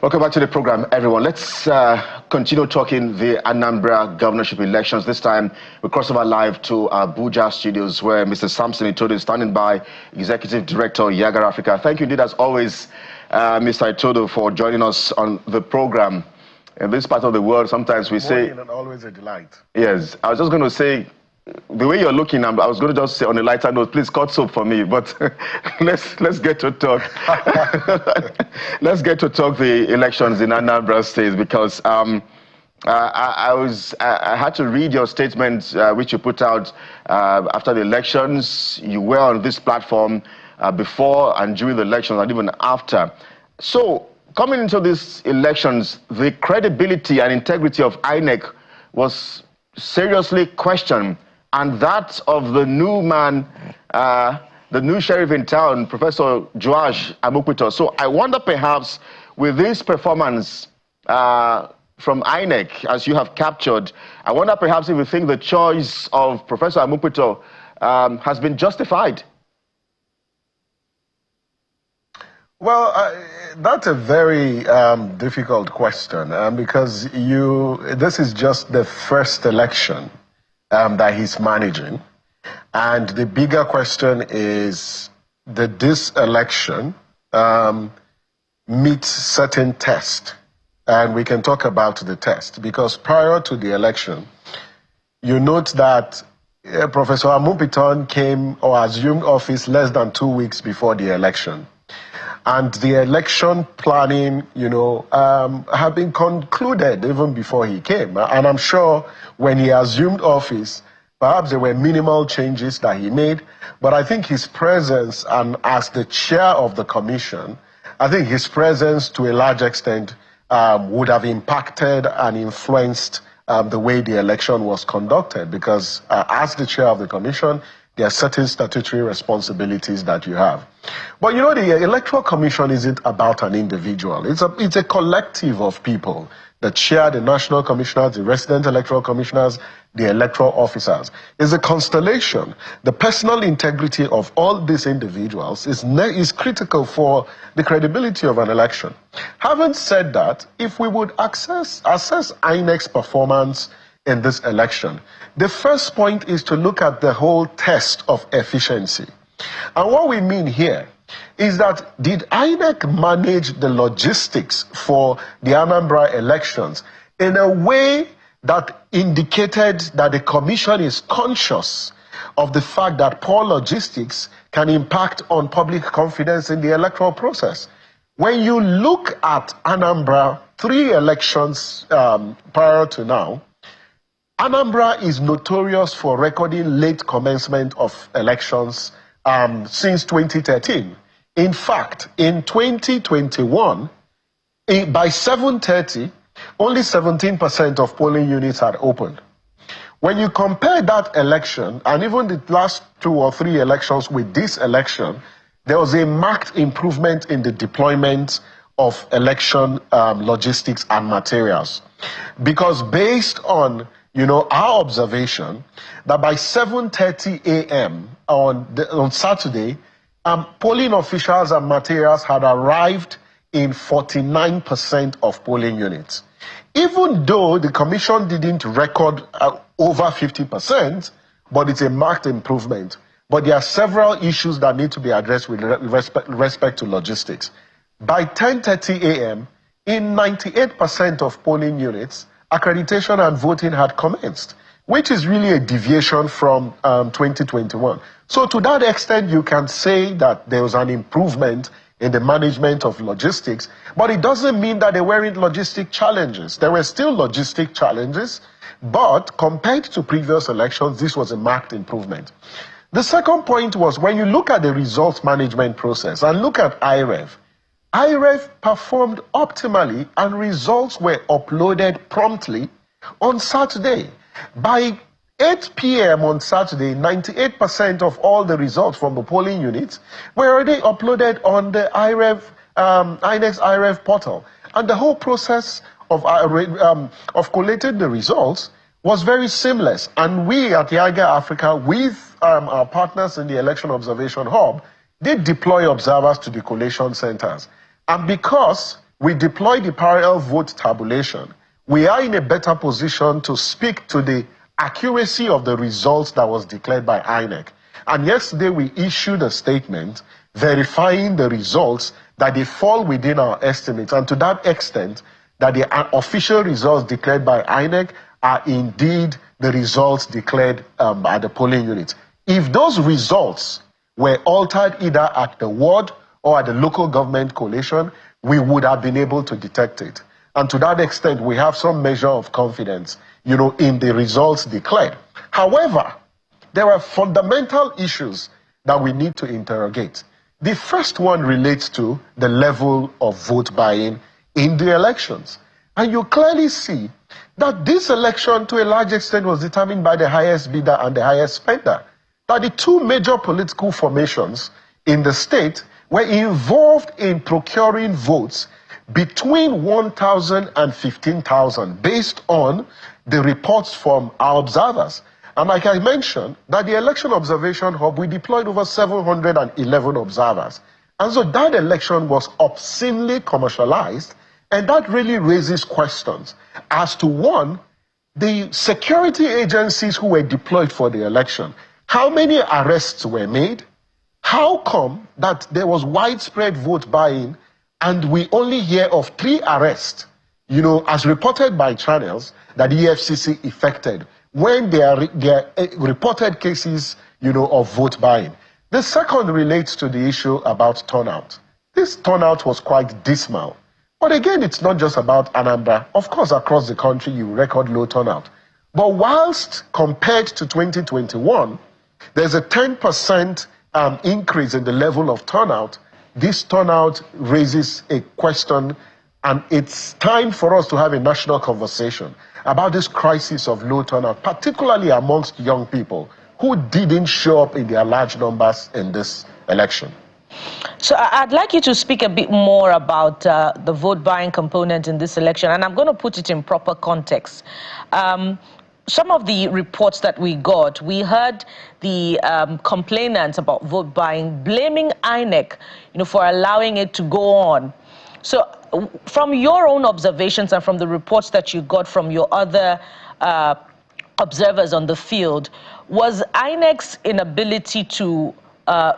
Welcome back to the program, everyone. Let's continue talking the Anambra governorship elections. This time, we cross over live to Abuja studios, where Mr. Samson Itodo is standing by, Executive Director, YIAGA Africa. Thank you indeed, as always, Mr. Itodo, for joining us on the program. In this part of the world, sometimes we say... and always a delight. Yes, I was just going to say, the way you're looking, I was going to just say on a lighter note, please cut soap for me, but let's get to talk. Let's get to talk the elections in Anambra State, because I had to read your statement which you put out after the elections. You were on this platform before and during the elections and even after. So coming into these elections, the credibility and integrity of INEC was seriously questioned, and that of the new man, the new sheriff in town, Professor Joash Amukpito. So I wonder, perhaps with this performance from INEC, as you have captured, I wonder perhaps if you think the choice of Professor Amukpito has been justified. Well, that's a very difficult question, because this is just the first election that he's managing. And the bigger question is, did this election meet certain tests? And we can talk about the test, because prior to the election, you note that Professor Amukpito came or assumed office less than 2 weeks before the election. And the election planning, had been concluded even before he came. And I'm sure when he assumed office, perhaps there were minimal changes that he made. But I think his presence, and as the chair of the commission, I think his presence to a large extent would have impacted and influenced the way the election was conducted. Because as the chair of the commission, there are certain statutory responsibilities that you have. But the Electoral Commission isn't about an individual. It's a collective of people. The chair, the national commissioners, the resident electoral commissioners, the electoral officers. It's a constellation. The personal integrity of all these individuals is critical for the credibility of an election. Having said that, if we would assess INEC's performance in this election, the first point is to look at the whole test of efficiency. And what we mean here is that, did INEC manage the logistics for the Anambra elections in a way that indicated that the commission is conscious of the fact that poor logistics can impact on public confidence in the electoral process? When you look at Anambra, 3 elections prior to now, Anambra is notorious for recording late commencement of elections since 2013. In fact, in 2021, by 7:30, only 17% of polling units had opened. When you compare that election, and even the last 2 or 3 elections with this election, there was a marked improvement in the deployment of election logistics and materials. Because based on our observation, that by 7:30 a.m. on Saturday, polling officials and materials had arrived in 49% of polling units. Even though the commission didn't record over 50%, but it's a marked improvement. But there are several issues that need to be addressed with respect to logistics. By 10:30 a.m., in 98% of polling units, accreditation and voting had commenced, which is really a deviation from 2021. So to that extent, you can say that there was an improvement in the management of logistics, but it doesn't mean that there weren't logistic challenges. There were still logistic challenges, but compared to previous elections, this was a marked improvement. The second point was, when you look at the results management process and look at IREV, IREV performed optimally and results were uploaded promptly on Saturday. By 8 p.m. on Saturday, 98% of all the results from the polling units were already uploaded on the INEC's IREV portal. And the whole process of collating the results was very seamless. And we at YIAGA Africa, with our partners in the Election Observation Hub, did deploy observers to the collation centers. And because we deploy the parallel vote tabulation, we are in a better position to speak to the accuracy of the results that was declared by INEC. And yesterday we issued a statement verifying the results, that they fall within our estimates, and to that extent that the official results declared by INEC are indeed the results declared at the polling unit. If those results were altered either at the ward or at the local government collation, we would have been able to detect it. And to that extent, we have some measure of confidence, in the results declared. However, there are fundamental issues that we need to interrogate. The first one relates to the level of vote buying in the elections. And you clearly see that this election, to a large extent, was determined by the highest bidder and the highest spender. That the two major political formations in the state were involved in procuring votes between 1,000 and 15,000 based on the reports from our observers. And like I mentioned, that the Election Observation Hub, we deployed over 711 observers. And so that election was obscenely commercialized, and that really raises questions as to, one, the security agencies who were deployed for the election. How many arrests were made? How come that there was widespread vote buying and we only hear of 3 arrests, as reported by channels that the EFCC effected when there are reported cases, of vote buying? The second relates to the issue about turnout. This turnout was quite dismal. But again, it's not just about Anambra. Of course, across the country, you record low turnout. But whilst compared to 2021, there's a 10% increase in the level of turnout. This turnout raises a question, and it's time for us to have a national conversation about this crisis of low turnout, particularly amongst young people who didn't show up in their large numbers in this election. So I'd like you to speak a bit more about the vote buying component in this election, and I'm going to put it in proper context. Some of the reports that we got, we heard the complainants about vote buying blaming INEC, for allowing it to go on. So from your own observations and from the reports that you got from your other observers on the field, was INEC's inability to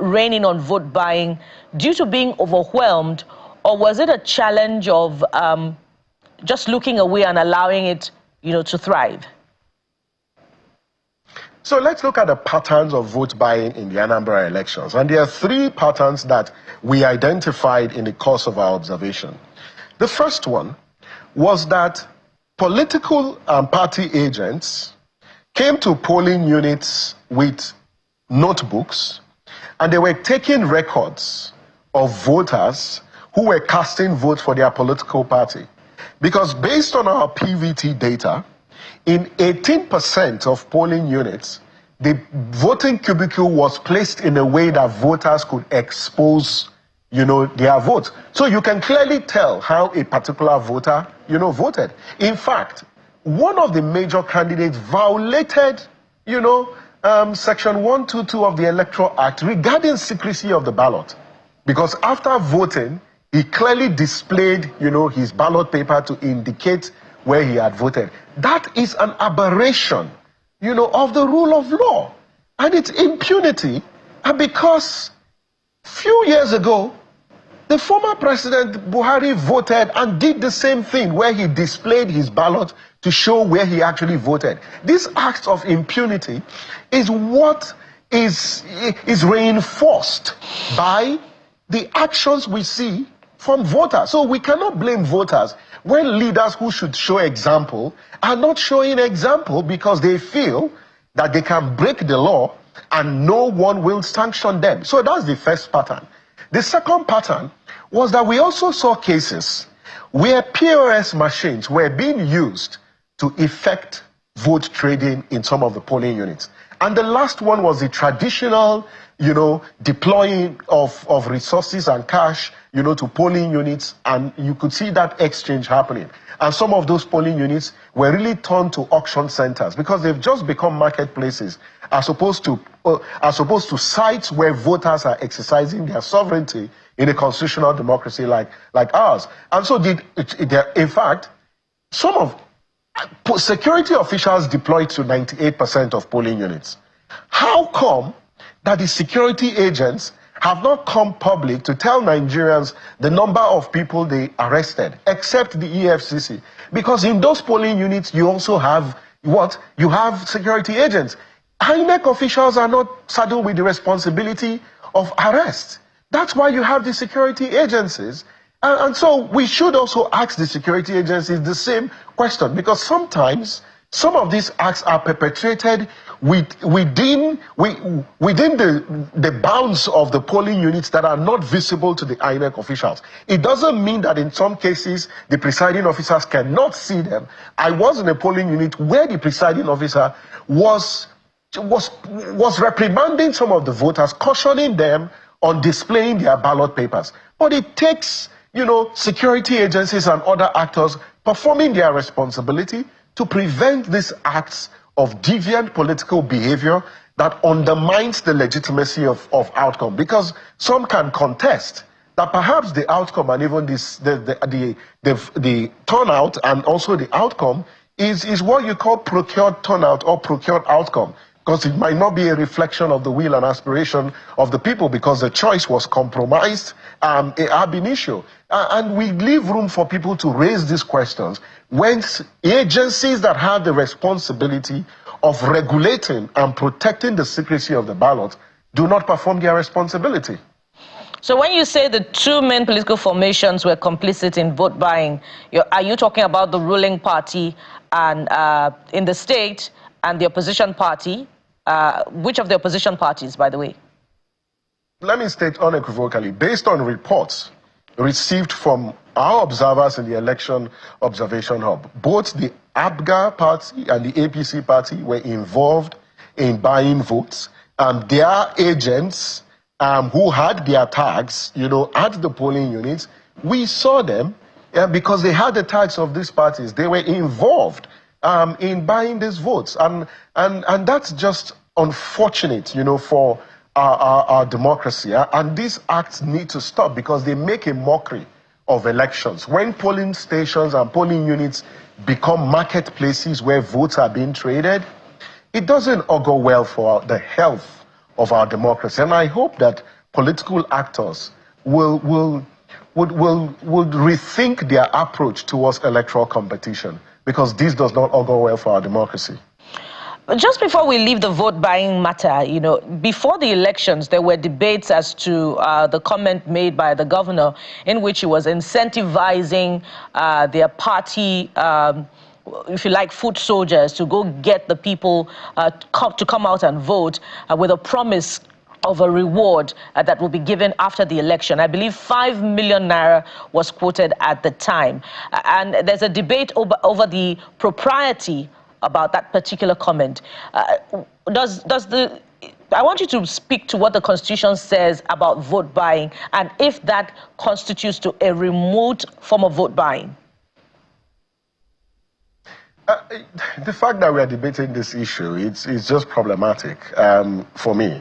rein in on vote buying due to being overwhelmed, or was it a challenge of just looking away and allowing it, to thrive? So let's look at the patterns of vote buying in the Anambra elections. And there are 3 patterns that we identified in the course of our observation. The first one was that political and party agents came to polling units with notebooks, and they were taking records of voters who were casting votes for their political party. Because based on our PVT data, in 18% of polling units, the voting cubicle was placed in a way that voters could expose, their votes. So you can clearly tell how a particular voter, voted. In fact, one of the major candidates violated, Section 122 of the Electoral Act regarding secrecy of the ballot. Because after voting, he clearly displayed, his ballot paper to indicate where he had voted. That is an aberration, of the rule of law. And it's impunity. And because few years ago, the former President Buhari voted and did the same thing, where he displayed his ballot to show where he actually voted. This act of impunity is what is reinforced by the actions we see from voters. So we cannot blame voters when leaders who should show example are not showing example because they feel that they can break the law and no one will sanction them. So that's the first pattern. The second pattern was that we also saw cases where POS machines were being used to effect vote trading in some of the polling units. And the last one was the traditional, deploying of resources and cash, to polling units, and you could see that exchange happening. And some of those polling units were really turned to auction centers because they've just become marketplaces as opposed to sites where voters are exercising their sovereignty in a constitutional democracy like ours. And so, in fact, some of security officials deployed to 98% of polling units. How come that the security agents have not come public to tell Nigerians the number of people they arrested, except the EFCC? Because in those polling units, you also have what? You have security agents. INEC officials are not saddled with the responsibility of arrest. That's why you have the security agencies. And so we should also ask the security agencies the same question, because sometimes some of these acts are perpetrated within the bounds of the polling units that are not visible to the INEC officials. It doesn't mean that in some cases the presiding officers cannot see them. I was in a polling unit where the presiding officer was reprimanding some of the voters, cautioning them on displaying their ballot papers. But it takes, security agencies and other actors performing their responsibility to prevent these acts of deviant political behavior that undermines the legitimacy of outcome. Because some can contest that perhaps the outcome and even the turnout and also the outcome is what you call procured turnout or procured outcome. Because it might not be a reflection of the will and aspiration of the people, because the choice was compromised ab initio. And we leave room for people to raise these questions when agencies that have the responsibility of regulating and protecting the secrecy of the ballot do not perform their responsibility. So when you say the two main political formations were complicit in vote buying, are you talking about the ruling party and in the state and the opposition party? Which of the opposition parties, by the way? Let me state unequivocally, based on reports received from our observers in the Election Observation Hub, both the ABGA party and the APC party were involved in buying votes. Their agents who had their tags, at the polling units, we saw them because they had the tags of these parties. They were involved in buying these votes. And that's just unfortunate, for our democracy. And these acts need to stop because they make a mockery of elections. When polling stations and polling units become marketplaces where votes are being traded, it doesn't augur well for the health of our democracy. And I hope that political actors would rethink their approach towards electoral competition, because this does not augur well for our democracy. Just before we leave the vote buying matter, before the elections, there were debates as to the comment made by the governor in which he was incentivizing their party, if you like, foot soldiers to go get the people to come out and vote with a promise of a reward that will be given after the election. I believe 5 million naira was quoted at the time. And there's a debate over the propriety about that particular comment. I want you to speak to what the Constitution says about vote buying and if that constitutes to a remote form of vote buying. The fact that we are debating this issue, it's just problematic for me.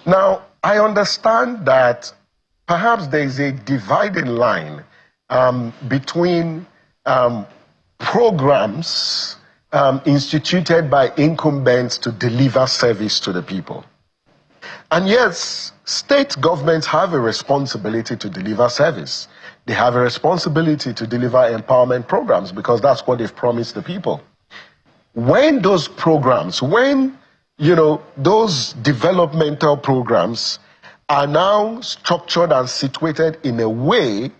Now, I understand that perhaps there is a dividing line between programs instituted by incumbents to deliver service to the people. And yes, state governments have a responsibility to deliver service. They have a responsibility to deliver empowerment programs because that's what they've promised the people. When those programs, those developmental programs are now structured and situated in a way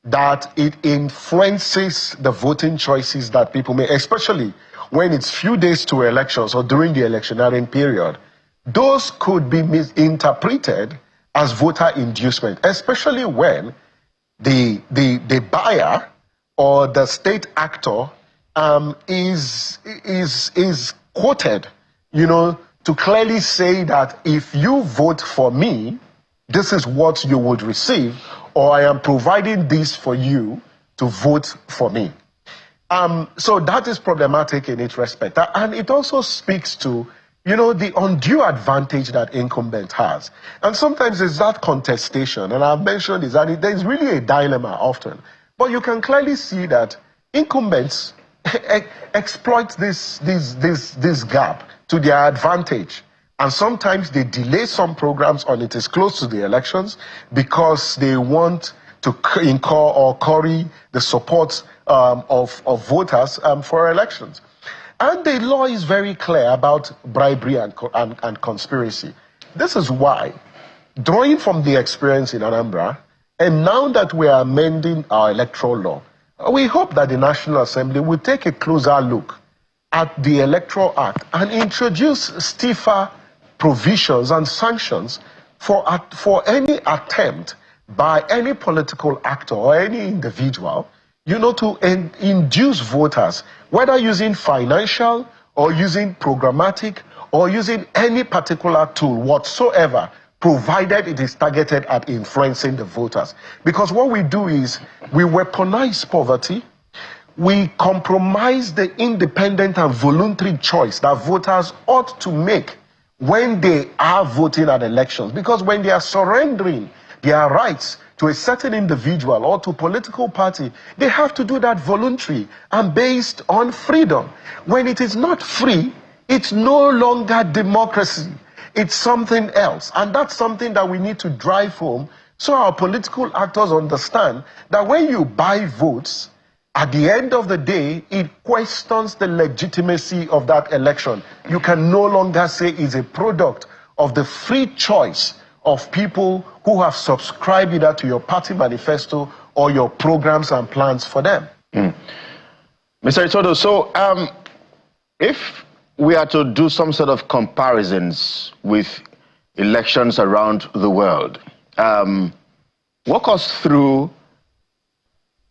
that it influences the voting choices that people make, especially when it's few days to elections or during the electioneering period, those could be misinterpreted as voter inducement, especially when the buyer or the state actor is quoted, to to clearly say that if you vote for me, this is what you would receive, or I am providing this for you to vote for me. So that is problematic in its respect. And it also speaks to, the undue advantage that incumbent has. And sometimes it's that contestation, and I've mentioned this, and there's really a dilemma often. But you can clearly see that incumbents exploit this gap to their advantage. And sometimes they delay some programs on it is close to the elections because they want to incur or curry the support of voters for elections. And the law is very clear about bribery and conspiracy. This is why, drawing from the experience in Anambra, and now that we are amending our electoral law, we hope that the National Assembly will take a closer look at the Electoral Act and introduce stiffer provisions and sanctions for any attempt by any political actor or any individual, to induce voters, whether using financial or using programmatic or using any particular tool whatsoever, provided it is targeted at influencing the voters. Because what we do is we weaponize poverty, we compromise the independent and voluntary choice that voters ought to make when they are voting at elections. Because when they are surrendering their rights to a certain individual or to a political party, they have to do that voluntarily and based on freedom. When it is not free, it's no longer democracy. It's something else. And that's something that we need to drive home so our political actors understand that when you buy votes, at the end of the day, it questions the legitimacy of that election. You can no longer say it's a product of the free choice of people who have subscribed either to your party manifesto or your programs and plans for them. Mr. Itodo, so if we are to do some sort of comparisons with elections around the world, walk us through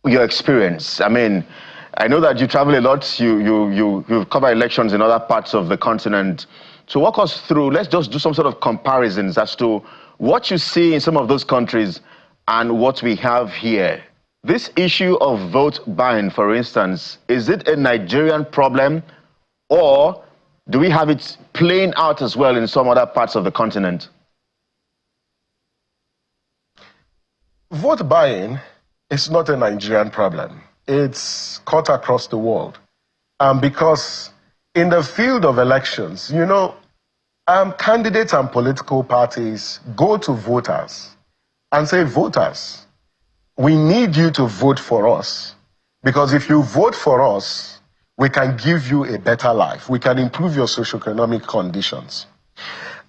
your experience. I mean, I know that you travel a lot, you cover elections in other parts of the continent. So walk us through, let's just do some sort of comparisons as to what you see in some of those countries and what we have here. This issue of vote buying, for instance, is it a Nigerian problem, or do we have it playing out as well in some other parts of the continent? Vote buying is not a Nigerian problem. It's cut across the world. Because in the field of elections, candidates and political parties go to voters and say, voters, we need you to vote for us. Because if you vote for us, we can give you a better life. We can improve your socioeconomic conditions.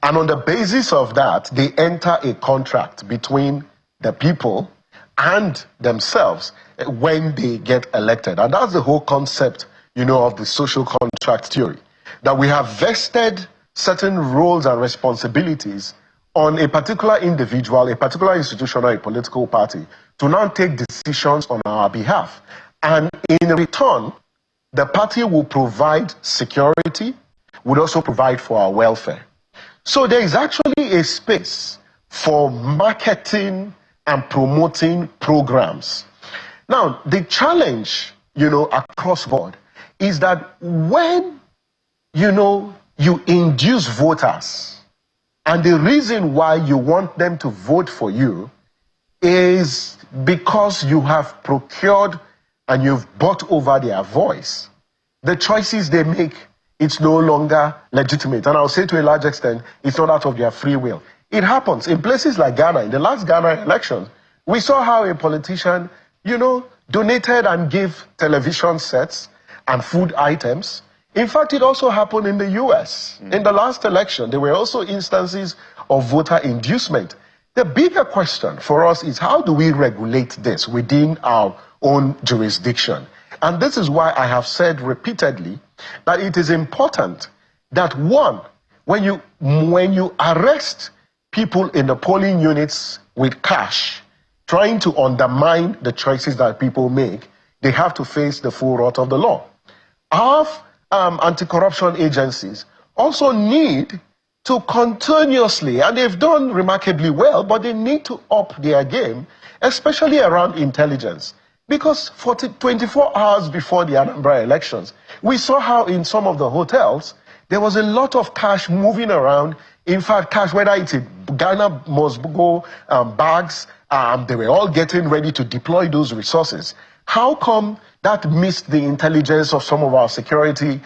And on the basis of that, they enter a contract between the people and themselves when they get elected. And that's the whole concept, of the social contract theory. That we have vested certain roles and responsibilities on a particular individual, a particular institution, or a political party to now take decisions on our behalf. And in return, the party will provide security, would also provide for our welfare. So there is actually a space for marketing and promoting programs. Now, the challenge, across board is that when, you induce voters, and the reason why you want them to vote for you is because you have procured and you've bought over their voice. The choices they make, it's no longer legitimate. And I'll say to a large extent, it's not out of their free will. It happens in places like Ghana. In the last Ghana election, we saw how a politician, donated and gave television sets and food items. In fact, it also happened in the US. In the last election, there were also instances of voter inducement. The bigger question for us is, how do we regulate this within our own jurisdiction? And this is why I have said repeatedly that it is important that, one, when you arrest people in the polling units with cash, trying to undermine the choices that people make, they have to face the full wrath of the law. Our anti-corruption agencies also need to continuously, and they've done remarkably well, but they need to up their game, especially around intelligence. Because 24 hours before the Anambra elections, we saw how in some of the hotels, there was a lot of cash moving around. In fact, cash, whether it's a Ghana must go bags, they were all getting ready to deploy those resources. How come that missed the intelligence of some of our security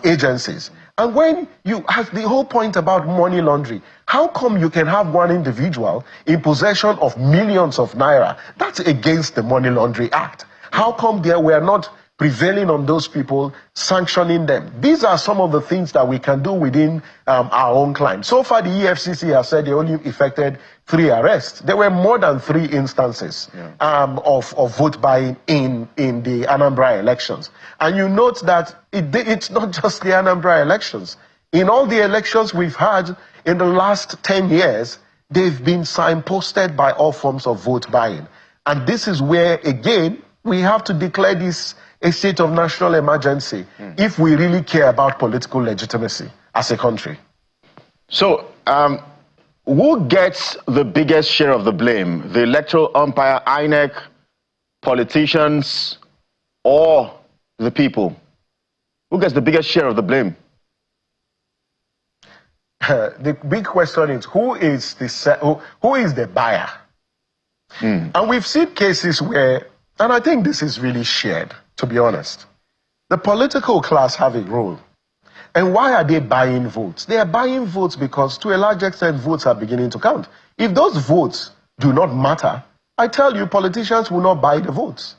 agencies? And when you ask the whole point about money laundering, how come you can have one individual in possession of millions of naira? That's against the Money Laundering Act. How come there were not prevailing on those people, sanctioning them? These are some of the things that we can do within our own climb. So far, the EFCC has said they only effected 3 arrests. There were more than 3 instances of vote buying in the Anambra elections. And you note that it's not just the Anambra elections. In all the elections we've had in the last 10 years, they've been signposted by all forms of vote buying. And this is where, again, we have to declare this a state of national emergency if we really care about political legitimacy as a country. So, who gets the biggest share of the blame? The electoral umpire, INEC, politicians, or the people? Who gets the biggest share of the blame? The big question is, who is the buyer? And we've seen cases where, and I think this is really shared, to be honest. The political class have a role. And why are they buying votes? They are buying votes because, to a large extent, votes are beginning to count. If those votes do not matter, I tell you, politicians will not buy the votes.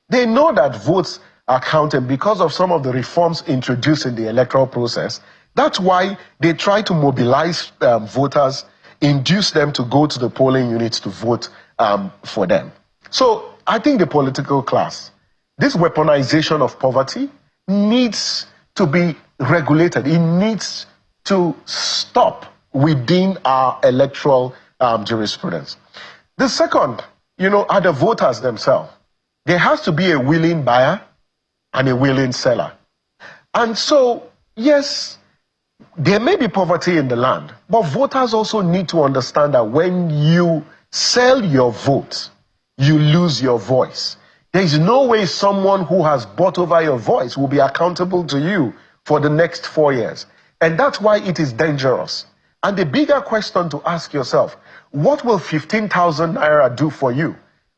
They know that votes are counted because of some of the reforms introduced in the electoral process. That's why they try to mobilize voters, induce them to go to the polling units to vote for them. So I think the political class, this weaponization of poverty needs to be regulated. It needs to stop within our electoral jurisprudence. The second, are the voters themselves. There has to be a willing buyer and a willing seller. And so, yes, there may be poverty in the land, but voters also need to understand that when you sell your vote, you lose your voice. There is no way someone who has bought over your voice will be accountable to you for the next 4 years. And that's why it is dangerous. And the bigger question to ask yourself, what will 15,000 naira do for you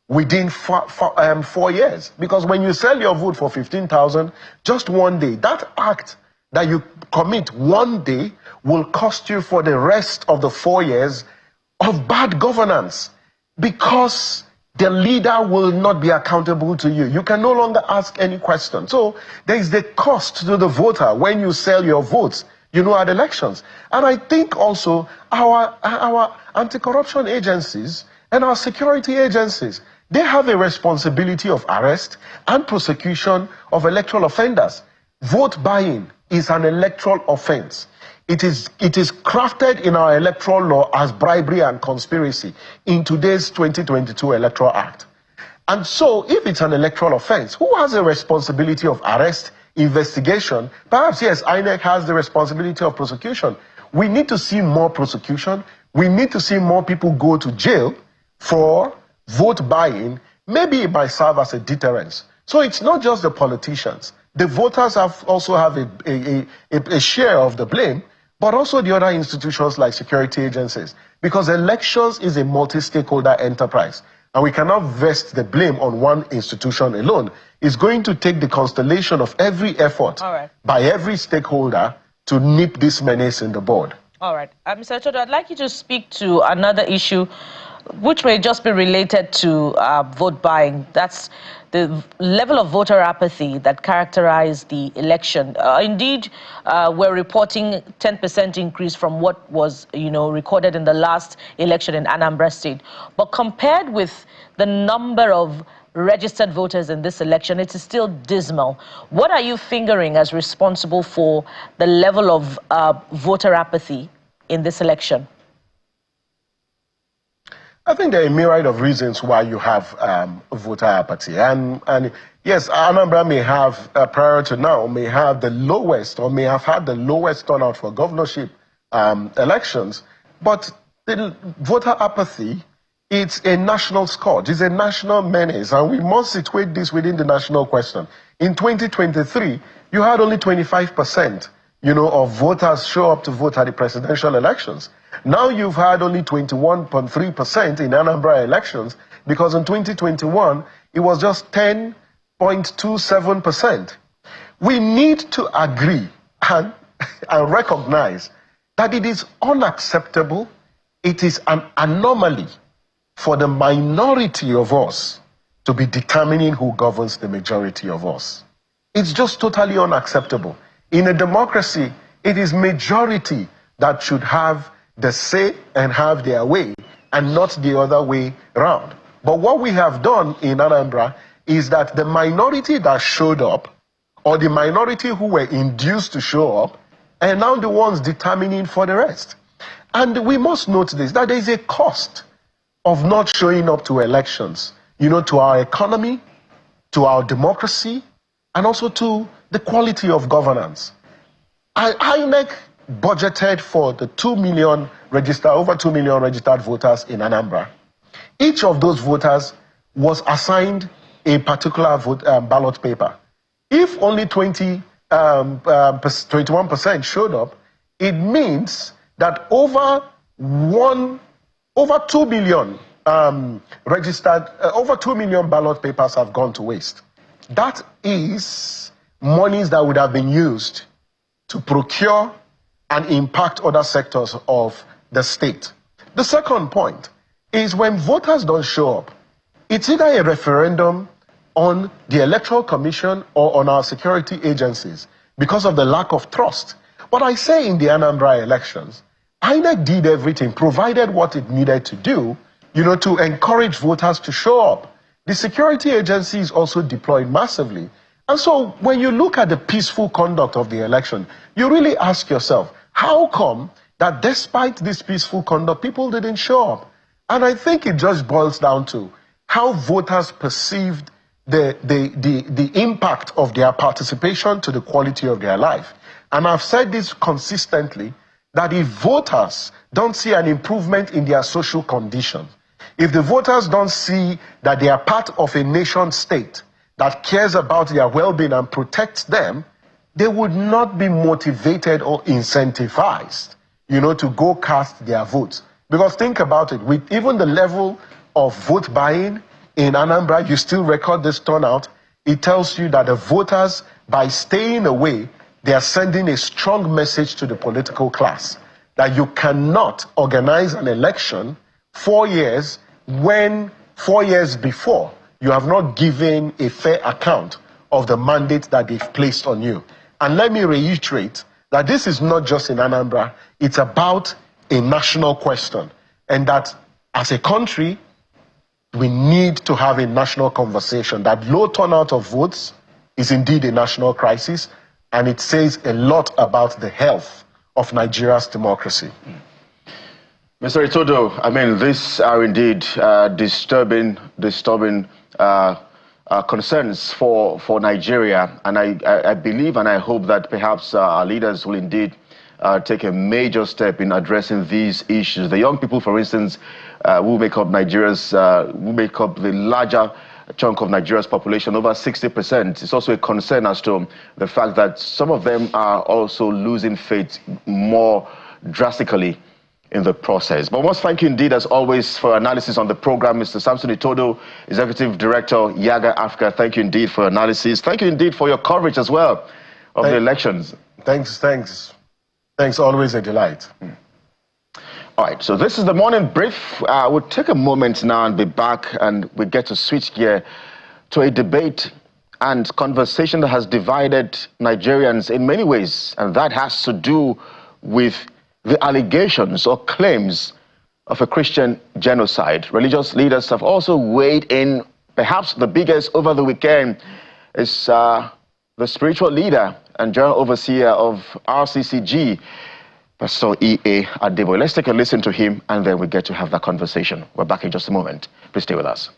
within 4 years? Because when you sell your vote for 15,000, just one day, that act that you commit one day will cost you for the rest of the 4 years of bad governance, because the leader will not be accountable to you. You can no longer ask any question. So there is the cost to the voter when you sell your votes, at elections. And I think also our anti-corruption agencies and our security agencies, they have a responsibility of arrest and prosecution of electoral offenders. Vote buying is an electoral offense. It is crafted in our electoral law as bribery and conspiracy in today's 2022 Electoral Act. And so, if it's an electoral offense, who has a responsibility of arrest, investigation? Perhaps, yes, INEC has the responsibility of prosecution. We need to see more prosecution. We need to see more people go to jail for vote buying. Maybe it might serve as a deterrence. So it's not just the politicians. The voters also have a share of the blame, but also the other institutions like security agencies, because elections is a multi-stakeholder enterprise, and we cannot vest the blame on one institution alone. It's going to take the constellation of every effort by every stakeholder to nip this menace in the bud. All right. Mr. Itodo, I'd like you to speak to another issue which may just be related to vote buying. That's the level of voter apathy that characterized the election. Indeed, we're reporting 10% increase from what was, recorded in the last election in Anambra State. But compared with the number of registered voters in this election, it is still dismal. What are you fingering as responsible for the level of voter apathy in this election? I think there are a myriad of reasons why you have voter apathy. And yes, Anambra may have, prior to now, may have the lowest or may have had the lowest turnout for governorship elections. But the voter apathy, it's a national scourge, it's a national menace, and we must situate this within the national question. In 2023, you had only 25%, of voters show up to vote at the presidential elections. Now you've had only 21.3% in Anambra elections, because in 2021, it was just 10.27%. We need to agree and recognize that it is unacceptable, it is an anomaly for the minority of us to be determining who governs the majority of us. It's just totally unacceptable. In a democracy, it is majority that should have the say and have their way, and not the other way around. But what we have done in Anambra is that the minority that showed up, or the minority who were induced to show up, are now the ones determining for the rest. And we must note this, that there is a cost of not showing up to elections, to our economy, to our democracy, and also to the quality of governance. INEC budgeted for the over 2 million registered voters in Anambra. Each of those voters was assigned a particular ballot paper. If only 21% showed up, it means that over 2 billion over 2 million ballot papers have gone to waste. That is monies that would have been used to procure and impact other sectors of the state. The second point is, when voters don't show up, it's either a referendum on the Electoral Commission or on our security agencies because of the lack of trust. But I say in the Anambra elections, INEC did everything, provided what it needed to do, to encourage voters to show up. The security agencies also deployed massively. And so when you look at the peaceful conduct of the election, you really ask yourself, how come that despite this peaceful conduct, people didn't show up? And I think it just boils down to how voters perceived the impact of their participation to the quality of their life. And I've said this consistently, that if voters don't see an improvement in their social conditions, if the voters don't see that they are part of a nation state that cares about their well-being and protects them, they would not be motivated or incentivized, to go cast their votes. Because think about it, with even the level of vote buying in Anambra, you still record this turnout. It tells you that the voters, by staying away, they are sending a strong message to the political class that you cannot organize an election 4 years when 4 years before you have not given a fair account of the mandate that they've placed on you. And let me reiterate that this is not just in Anambra, it's about a national question, and that as a country, we need to have a national conversation, that low turnout of votes is indeed a national crisis, and it says a lot about the health of Nigeria's democracy. Mr. Itodo, these are indeed disturbing concerns for Nigeria, and I believe and I hope that perhaps our leaders will indeed take a major step in addressing these issues. The young people, for instance, who make up the larger chunk of Nigeria's population, over 60%. It's also a concern as to the fact that some of them are also losing faith more drastically in the process. But I must thank you indeed, as always, for analysis on the program. Mr. Samson Itodo, Executive Director, YIAGA Africa, thank you indeed for analysis. Thank you indeed for your coverage as well of the elections. Thanks, always a delight. All right, so this is the morning brief. We'll take a moment now and be back, and we get to switch gear to a debate and conversation that has divided Nigerians in many ways, and that has to do with the allegations or claims of a Christian genocide. Religious leaders have also weighed in. Perhaps the biggest over the weekend is the spiritual leader and general overseer of RCCG, Pastor E.A. Adebo. Let's take a listen to him, and then we get to have that conversation. We're back in just a moment. Please stay with us.